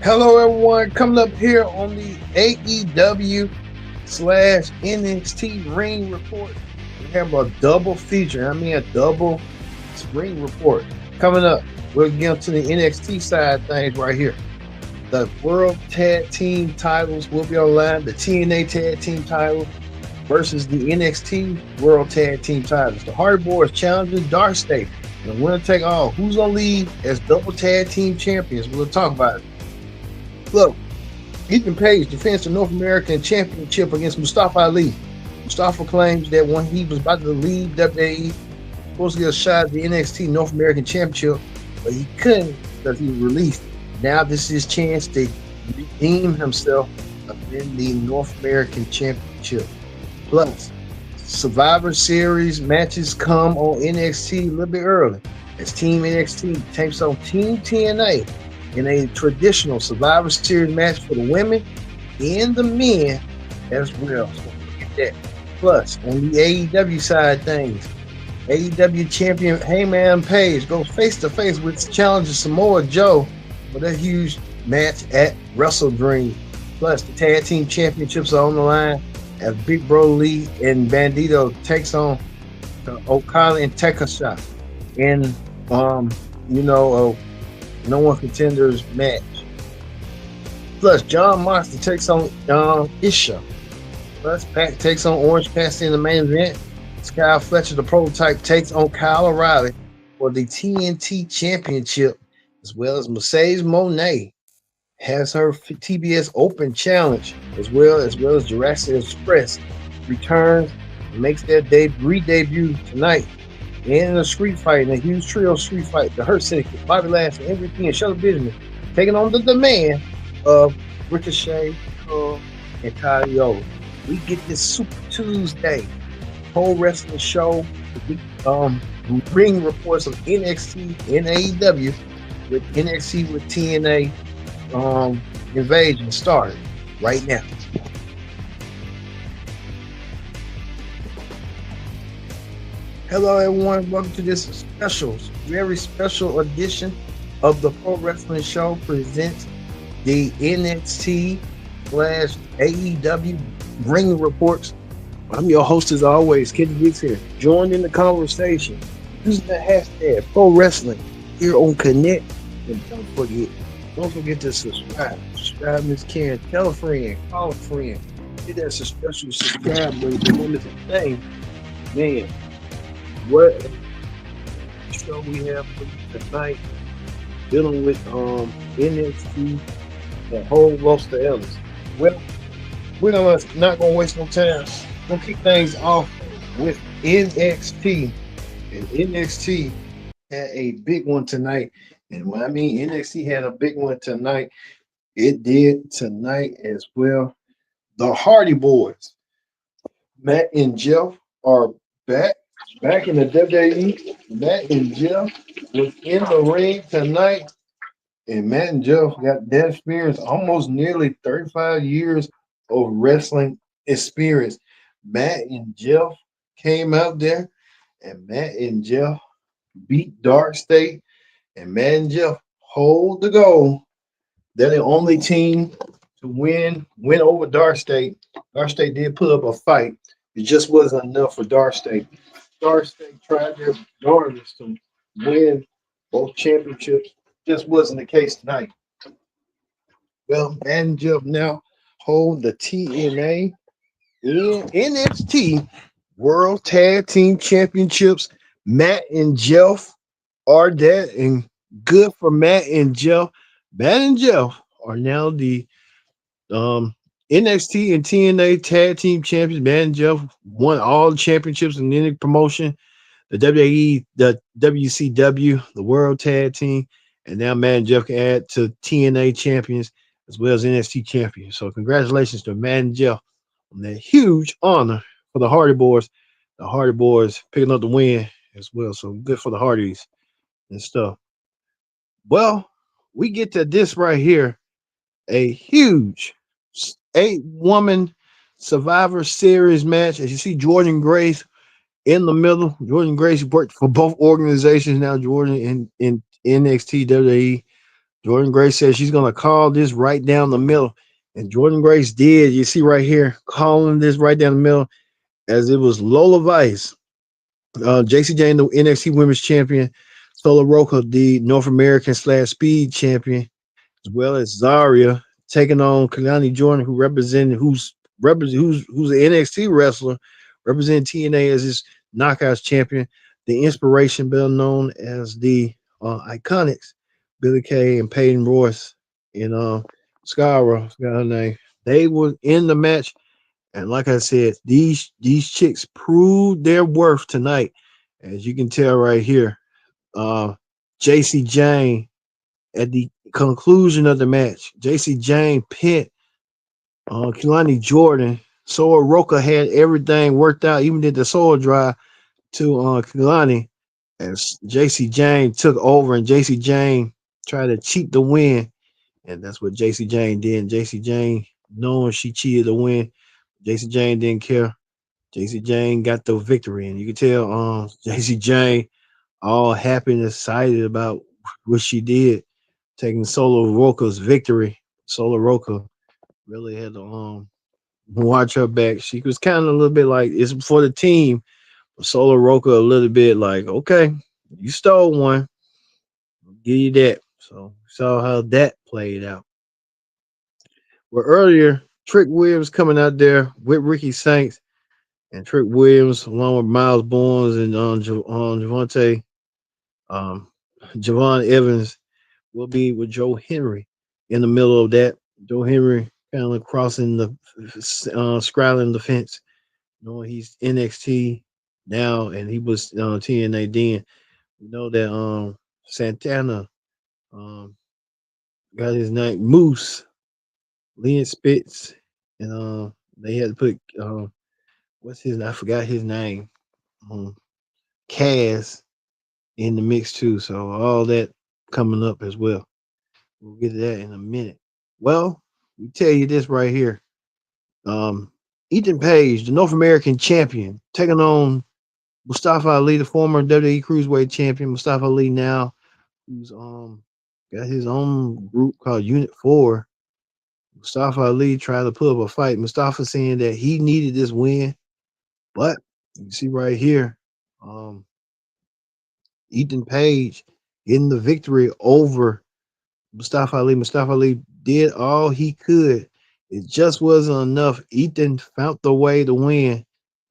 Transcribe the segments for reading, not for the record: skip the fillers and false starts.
Hello, everyone. Coming up here on the AEW slash NXT ring report. We have a double feature. I mean, a double ring report. Coming up, we'll get to the NXT side of things right here. The World Tag Team titles will be online. The TNA Tag Team title versus the NXT World Tag Team titles. The Hardy Boys challenging Dark State. And the winner take all. Who's going to lead as double tag team champions? We'll talk about it. Look, Ethan Page defends the North American Championship against Mustafa Ali. Mustafa claims that when he was about to leave WWE, supposed to get a shot at the NXT North American Championship, but he couldn't because he was released. Now this is his chance to redeem himself in the North American Championship. Plus, Survivor Series matches come on NXT a little bit early as Team NXT takes on Team TNA in a traditional Survivor Series match for the women and the men as well. So look at that. Plus, on the AEW side of things, AEW champion Hangman Page goes face-to-face with challenger Samoa Joe for that huge match at Wrestle Dream. Plus, the tag team championships are on the line as Big Bro Lee and Bandito takes on Okada and Takeshita in, no one contenders match. Plus, John Moxley takes on Isha. Plus, Pac takes on Orange Cassidy in the main event. Sky Fletcher, the prototype, takes on Kyle O'Reilly for the TNT Championship, as well as Mercedes Moné has her TBS Open Challenge, as well as Jurassic Express returns and makes their re-debut tonight. And in a street fight, in a huge trio street fight, the Hurt Syndicate, Bobby Lashley, MVP, and Shelly Benjamin taking on the demand of Ricochet, and Kyle. We get this Super Tuesday whole wrestling show. We bring reports of NXT and AEW with NXT with TNA invasion started right now. Hello, everyone. Welcome to this very special edition of the Pro Wrestling Show presents the NXT slash AEW ring reports. I'm your host as always, Kid Weeks here. Join in the conversation using the hashtag Pro Wrestling here on Connect. And don't forget to subscribe. Subscribe, Miss Karen. Tell a friend. Call a friend. Hit that special subscribe button. Remember the thing, man. What show we have for you tonight? Dealing with NXT, the whole roster elements. Well, we're not gonna waste no time. We're gonna kick things off with NXT, and NXT had a big one tonight. And when I mean NXT had a big one tonight, it did tonight as well. The Hardy Boys, Matt and Jeff, are back in the WWE. Matt and Jeff was in the ring tonight, and Matt and Jeff got that experience, almost nearly 35 years of wrestling experience. Matt and Jeff came out there, and Matt and Jeff beat Dark State, and Matt and Jeff hold the goal. They're the only team to win over Dark State. Dark State did put up a fight. It just wasn't enough for Dark State. Dark State tried their darndest to win both championships. Just wasn't the case tonight. Well, Matt and Jeff now hold the TNA and NXT World Tag Team Championships. Matt and Jeff are that, and good for Matt and Jeff. Matt and Jeff are now the NXT and TNA Tag Team Champions. Matt and Jeff won all the championships in any promotion, the WWE, the WCW, the World Tag Team, and now Matt and Jeff can add to TNA champions as well as NXT champions. So congratulations to Matt and Jeff on that huge honor for the Hardy Boys. The Hardy Boys picking up the win as well. So good for the Hardys and stuff. Well, we get to this right here, a huge 8-woman Survivor Series match. As you see, Jordan Grace in the middle. Jordan Grace worked for both organizations now. Jordan in NXT, WWE, Jordan Grace says she's gonna call this right down the middle. And Jordan Grace did. You see right here, calling this right down the middle, as it was Lola Vice, JC Jane, the NXT Women's Champion, Sola Roca, the North American slash Speed Champion, as well as Zaria taking on Kalani Jordan, who's an NXT wrestler, representing TNA as his Knockouts champion, the Inspiration, better known as the Iconics, Billy Kay and Peyton Royce and Skyra, forgot her name. They were in the match, and like I said, these chicks proved their worth tonight, as you can tell right here. Uh, JC Jane at the conclusion of the match, JC Jane pinned Kalani Jordan. Soa Roca had everything worked out, even did the soul drive to Kalani. As JC Jane took over, and JC Jane tried to cheat the win, and that's what JC Jane did. And JC Jane, knowing she cheated the win, JC Jane didn't care. JC Jane got the victory, and you can tell JC Jane all happy and excited about what she did, taking Solo Roca's victory. Solo Roca really had to watch her back. She was kind of a little bit like it's for the team. Solo Roca a little bit like, okay, you stole one, I'll give you that. So saw how that played out. Well, earlier Trick Williams coming out there with Ricky Saints, and Trick Williams along with Miles Bournes and Javante, um, Javon Evans will be with Joe Henry in the middle of that. Joe Henry kind of crossing the scrabbling the fence. You know, he's NXT now, and he was TNA then. We know that Santana um, got his name Moose, Leon Spitz, and they had to put what's his I forgot his name. Um, Kaz in the mix too. So all that coming up as well. We'll get to that in a minute. Well, we tell you this right here. Um, Ethan Page, the North American champion, taking on Mustafa Ali, the former WWE Cruiserweight champion. Mustafa Ali now, who's got his own group called Unit 4. Mustafa Ali tried to put up a fight. Mustafa saying that he needed this win, but you see right here, um, Ethan Page getting the victory over Mustafa Ali. Mustafa Ali did all he could. It just wasn't enough. Ethan found the way to win.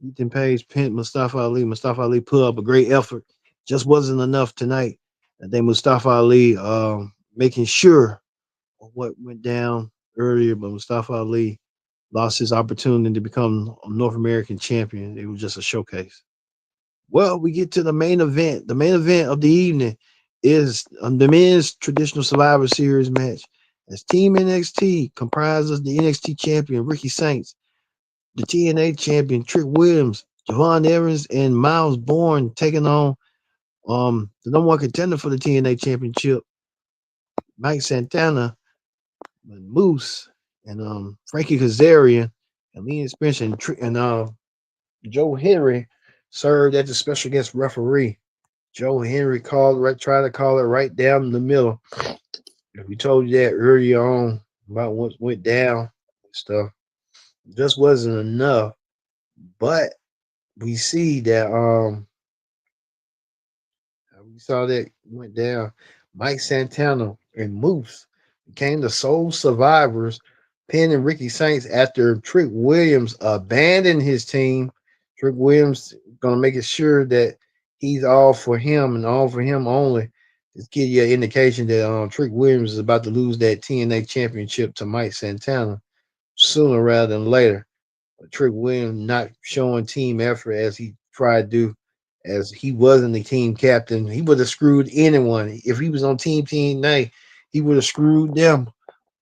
Ethan Page pinned Mustafa Ali. Mustafa Ali put up a great effort. Just wasn't enough tonight. I think Mustafa Ali making sure of what went down earlier, but Mustafa Ali lost his opportunity to become a North American champion. It was just a showcase. Well, we get to the main event. The main event of the evening is the men's traditional Survivor Series match. As Team NXT comprises the NXT champion Ricky Saints, the TNA champion Trick Williams, Javon Evans, and Miles Bourne taking on the number one contender for the TNA championship, Mike Santana, and Moose, and Frankie Kazarian, and Leon Spence, and Joe Henry served as the special guest referee. Joe Henry tried to call it right down the middle. We told you that earlier on about what went down and stuff. Just wasn't enough. But we see that we saw that went down. Mike Santana and Moose became the sole survivors, pinning Ricky Saints after Trick Williams abandoned his team. Trick Williams gonna make it sure that he's all for him and all for him only. Just give you an indication that Trick Williams is about to lose that TNA championship to Mike Santana sooner rather than later. But Trick Williams not showing team effort as he tried to do, as he wasn't the team captain. He would have screwed anyone. If he was on Team TNA, he would have screwed them.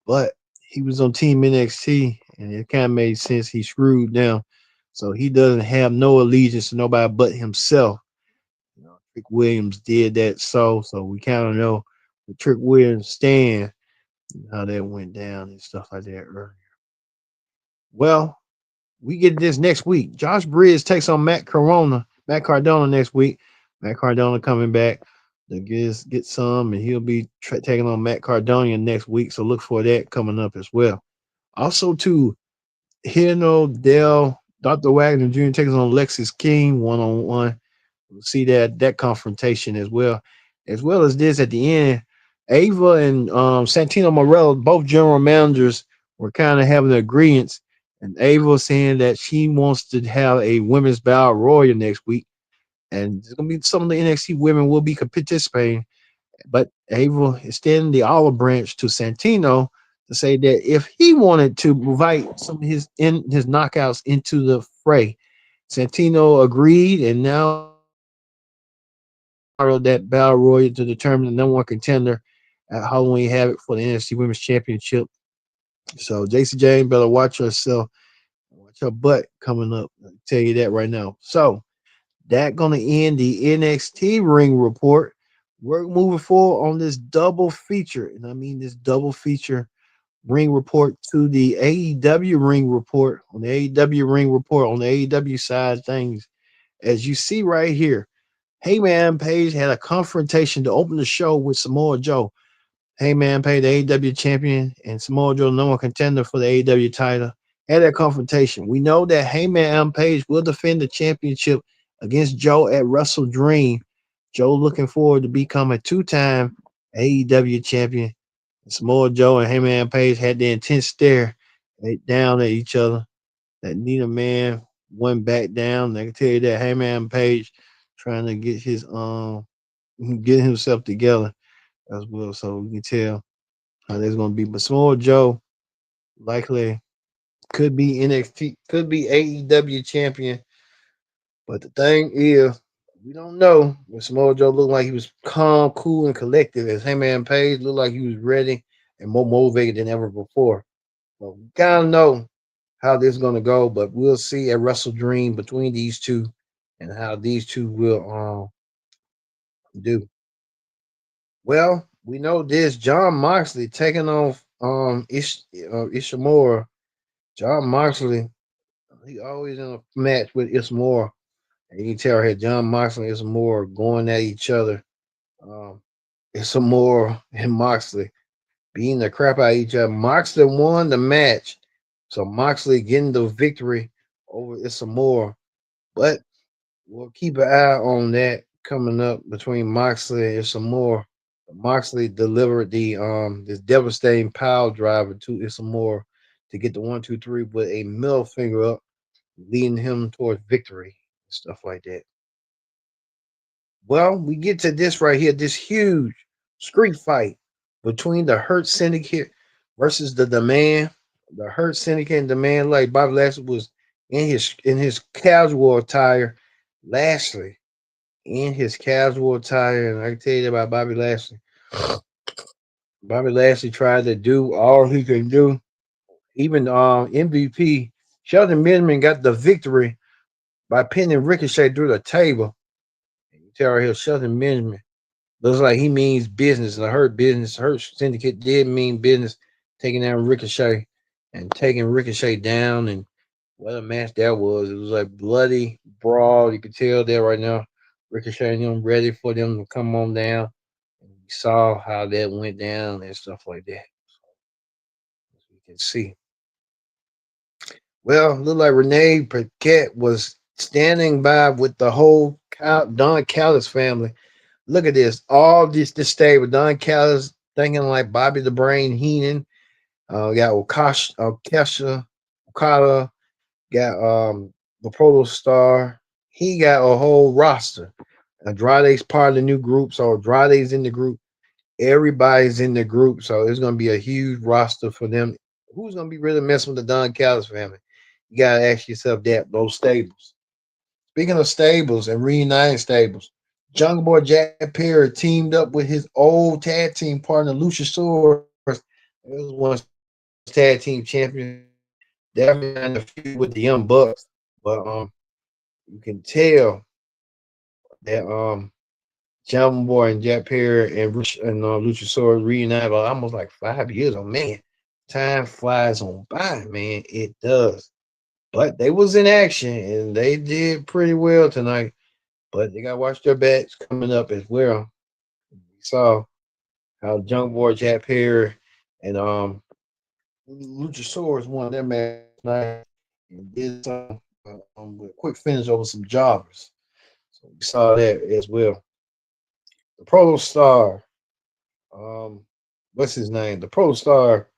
But he was on Team NXT, and it kind of made sense. He screwed them. So he doesn't have no allegiance to nobody but himself. Trick Williams did that, so we kind of know the Trick Williams stand, how that went down and stuff like that earlier. Well, we get this next week. Josh Bridges takes on Matt Cardona next week. Matt Cardona coming back. to get some, and he'll be taking on Matt Cardona next week. So look for that coming up as well. Also, too, Hino Dell, Dr. Wagner Jr. taking on Lexis King 1-on-1. We'll see that confrontation as well as this at the end. Ava and Santino Morello, both general managers, were kind of having agreements, and Ava saying that she wants to have a women's battle royal next week, and there's gonna be some of the NXT women will be participating, but Ava extending the olive branch to Santino to say that if he wanted to invite some of his knockouts into the fray, Santino agreed, and now part of that battle royal to determine the number one contender at Halloween Havoc for the NXT Women's Championship. So Jason James better watch herself, watch her butt coming up. I'll tell you that right now. So that gonna end the NXT ring report. We're moving forward on this double feature, and I mean this double feature ring report to the AEW ring report on the AEW ring report on the AEW side of things. As you see right here, Heyman Page had a confrontation to open the show with Samoa Joe. Heyman Page, the AEW champion, and Samoa Joe, the number one contender for the AEW title, had that confrontation. We know that Heyman Page will defend the championship against Joe at Wrestle Dream. Joe looking forward to become a two-time AEW champion. Samoa Joe and Heyman Page had the intense stare down at each other. That neither man went back down. I can tell you that Heyman Page trying to get himself together as well. So we can tell how that's gonna be. But Samoa Joe likely could be NXT, could be AEW champion. But the thing is, we don't know. But Samoa Joe looked like he was calm, cool, and collected. As Heyman Page looked like he was ready and more motivated than ever before. So we kind of know how this is gonna go, but we'll see at Wrestle Dream between these two and how these two will do. Well, we know this. John Moxley taking on Ishimura. John Moxley, he always in a match with Ishimura. And you can tell here John Moxley and Ishimura going at each other. Um, Ishimura and Moxley beating the crap out of each other. Moxley won the match. So Moxley getting the victory over Ishimura. But we'll keep an eye on that coming up between Moxley and Ishimura. Moxley delivered the this devastating power driver to Ishimura to get the 1-2-3 with a middle finger up, leading him towards victory and stuff like that. Well, we get to this right here, this huge street fight between the Hurt Syndicate versus the Demand. The Hurt Syndicate and Demand, like Bobby Lashley was in his casual attire. Lashley in his casual attire, and I can tell you about Bobby Lashley. Bobby Lashley tried to do all he can do. Even MVP Shelton Benjamin got the victory by pinning Ricochet through the table. You tell right here, Shelton Benjamin looks like he means business. The Hurt Syndicate did mean business, taking down Ricochet and taking Ricochet down. And what a match that was! It was like bloody brawl. You can tell that right now. Ricochet and them ready for them to come on down. And we saw how that went down and stuff like that. As we can see. Well, looked like Renee Paquette was standing by with the whole Don Callis family. Look at this. All this stable. Don Callis thinking like Bobby the Brain Heenan. Got Kesha, Okada, got the Proto Star. He got a whole roster. Andrade's part of the new group, so Andrade's in the group. Everybody's in the group, so it's gonna be a huge roster for them. Who's gonna be really messing with the Don Callis family? You gotta ask yourself that. Those stables. Speaking of stables and reuniting stables, Jungle Boy Jack Perry teamed up with his old tag team partner Luchasaurus. It was once tag team champions. Definitely not in the feud with the Young Bucks, but you can tell that Jungle Boy and Jack Perry and Luchasaurus reunited about almost like 5 years. Oh man, time flies on by, man. It does. But they was in action and they did pretty well tonight. But they got to watch their backs coming up as well. saw how Junk Boy, Jack Perry, and Luchasaurus won their match tonight and did some with a quick finish over some jobbers. So we saw that as well. The Pro Star, um, what's his name? The Pro Star,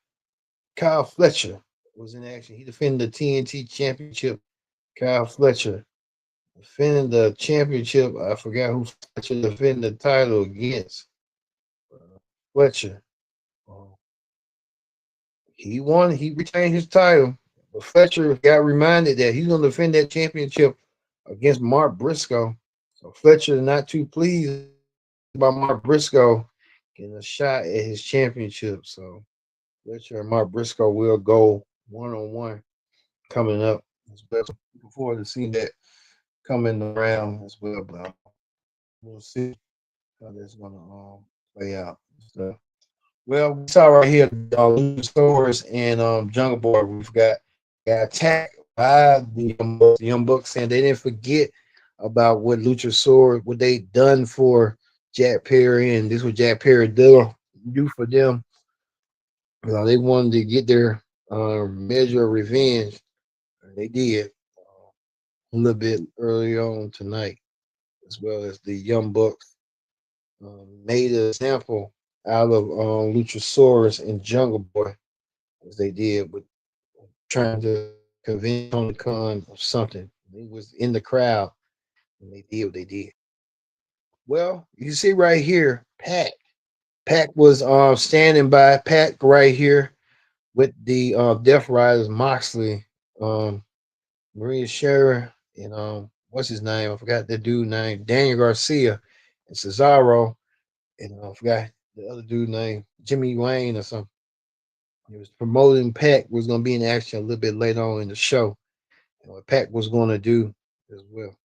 Kyle Fletcher was in action. He defended the TNT Championship. Kyle Fletcher defending the championship. I forgot who Fletcher defended the title against. Fletcher. Uh, he won. He retained his title. But Fletcher got reminded that he's going to defend that championship against Mark Briscoe. So Fletcher not too pleased about Mark Briscoe getting a shot at his championship. So Fletcher and Mark Briscoe will go 1-on-1 coming up as well. Looking forward to seeing that coming around as well. But we'll see how that's going to play out. So, well, we saw right here Luchasaurus and Jungle Boy. Got attacked by the Young Bucks, saying they didn't forget about what Luchasaurus, what they done for Jack Perry, and this was Jack Perry do for them. They wanted to get their measure of revenge. They did a little bit early on tonight, as well as the Young Bucks made an example out of Luchasaurus and Jungle Boy, as they did with trying to convince Tony Khan of something. He was in the crowd and they did what they did. Well, you see right here, Pac. Pac was standing by Pac right here with the Death Riders, Moxley, Maria Scherer, and what's his name? I forgot the dude name, Daniel Garcia and Cesaro, and I forgot the other dude name, Jimmy Wayne or something. He was promoting Pac was going to be in action a little bit later on in the show, and what Pac was going to do as well.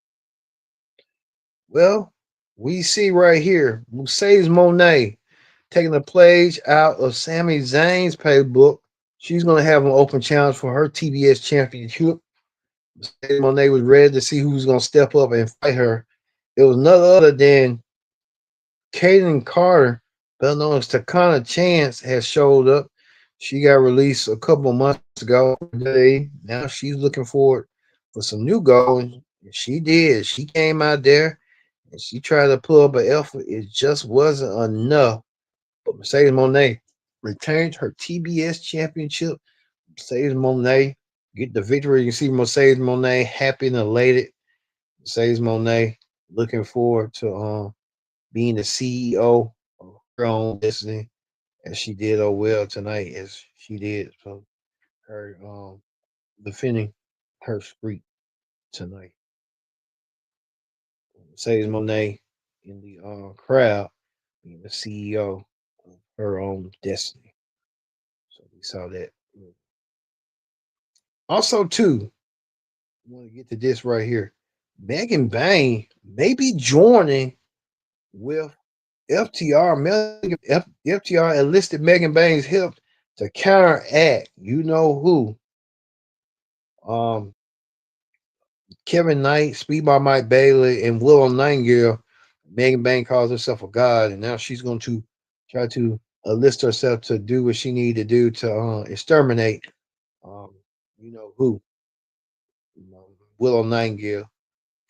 Well, we see right here Mercedes Monet taking a page out of Sami Zayn's playbook. She's going to have an open challenge for her TBS championship. Mercedes Monet was ready to see who's going to step up and fight her. It was none other than Kaden Carter, better known as Takana Chance, has showed up. She got released a couple months ago. Now she's looking forward for some new goals. She did. She came out there and she tried to pull up an effort. It just wasn't enough. But Mercedes Monet retained her TBS championship. Mercedes Monet get the victory. You see Mercedes Monet happy and elated. Mercedes Monet looking forward to being the CEO of her own destiny, as she did well tonight, as she did. So her defending her streak tonight. Mercedes Monet in the crowd being the CEO of her own destiny. So we saw that. Also, too, I want to get to this right here. Megan Bain may be joining with FTR. FTR enlisted Megan Bain's help to counteract you know who. Kevin Knight, Speedball Mike Bailey, and Willow Nightingale. Megan Bain calls herself a god, and now she's going to try to enlist herself to do what she needs to do to exterminate you know who. Willow Nightingale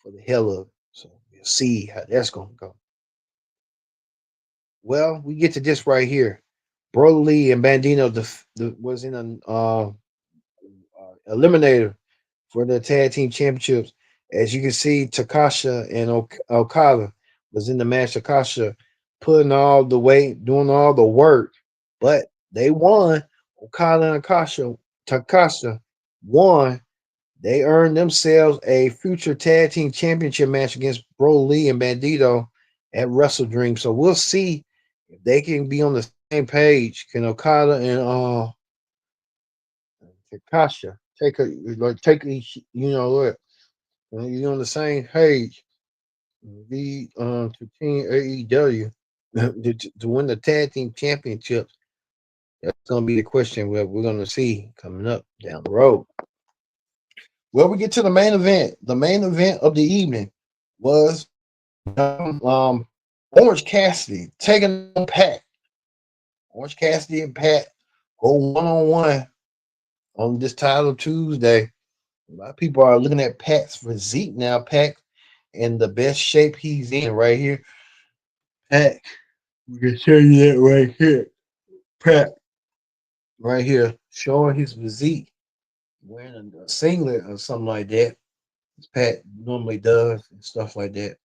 for the hell of it. So we'll see how that's going to go. Well, we get to this right here. Broly and Bandino was in an eliminator for the tag team championships. As you can see, Takasha and Okada was in the match. Takasha putting all the weight, doing all the work, but they won. Okada and Takasha won. They earned themselves a future tag team championship match against Broly and Bandito at Wrestle Dream. So we'll see if they can be on the same page. Can Okada and Takasha look, you're on the same page. Be to Team AEW to win the tag team championships. That's gonna be the question we're gonna see coming up down the road. Well, we get to the main event. The main event of the evening was Orange Cassidy taking on Pat. Orange Cassidy and Pat go one-on-one on this title Tuesday. A lot of people are looking at Pat's physique now. Pat in the best shape he's in right here. Pat, we can show you that right here. Pat, right here, showing his physique, wearing a singlet or something like that. As Pat normally does and stuff like that.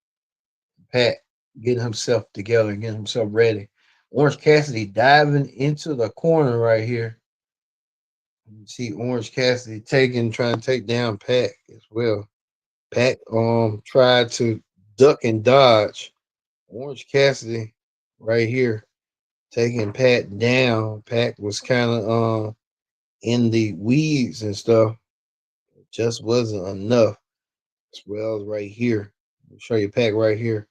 Pat getting himself together and getting himself ready. Orange Cassidy diving into the corner right here. You see Orange Cassidy trying to take down Pat as well. Pat tried to duck and dodge. Orange Cassidy right here taking Pat down. Pat was kind of in the weeds and stuff. It just wasn't enough. As well as right here. I'll show you Pat right here.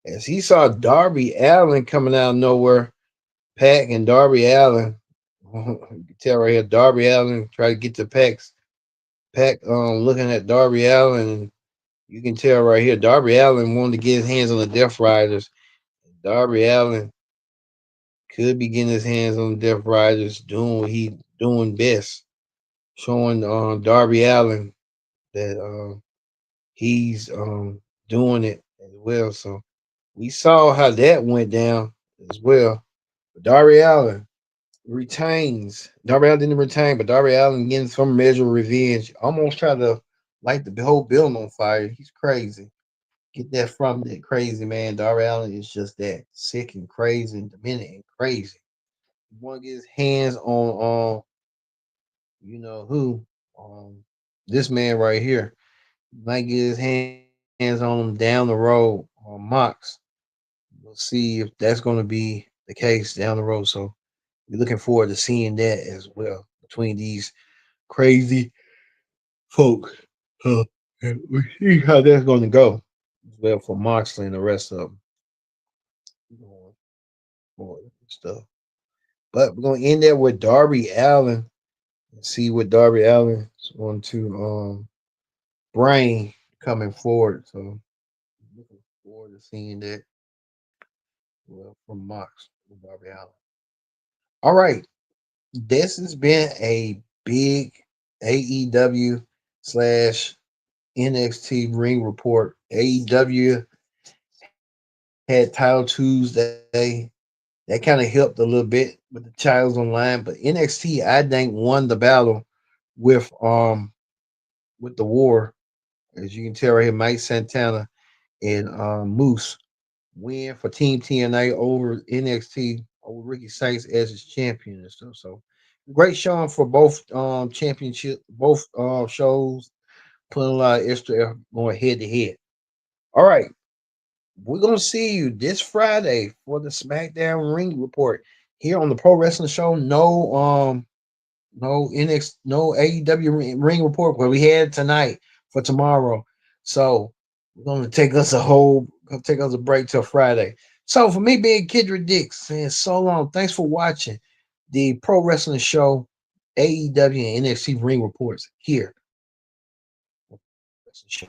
As he saw Darby Allin coming out of nowhere, Pac and Darby Allin. You can tell right here, Darby Allin try to get to Pac. Pac looking at Darby Allin, and you can tell right here, Darby Allin wanted to get his hands on the Death Riders. Darby Allin could be getting his hands on the Death Riders, doing what he doing best, showing Darby Allin that he's doing it as well. So we saw how that went down as well. But Darby Allin retains. Darby Allin didn't retain, but Darby Allin getting some measure of revenge. Almost tried to light the whole building on fire. He's crazy. Get that from that crazy man. Darby Allin is just that sick and crazy and demented and crazy. You want to get his hands on you know who? This man right here. Might get his hands on him down the road on Mox. We'll see if that's going to be the case down the road. So we're looking forward to seeing that as well between these crazy folk. And we see how that's going to go as well for Moxley and the rest of them going forward and stuff. But we're going to end there with Darby Allin and see what Darby Allin is going to bring coming forward. So looking forward to seeing that from Mox with Darby Allin. All right. This has been a big AEW slash NXT ring report. AEW had Title Tuesday. That kind of helped a little bit with the titles online, but NXT I think won the battle with with the war. As you can tell right here, Mike Santana and Moose win for Team TNA over NXT over Ricky Sykes as his champion and stuff. So great showing for both championship, both shows, putting a lot of extra effort going head to head. All right, we're gonna see you this Friday for the SmackDown Ring Report here on the Pro Wrestling Show. No NX, no AEW ring report where we had tonight for tomorrow. So we're gonna take us a break till Friday. So for me being Kendrick Dix saying so long, thanks for watching the Pro Wrestling Show, AEW and NXT ring reports here. Wrestling Show.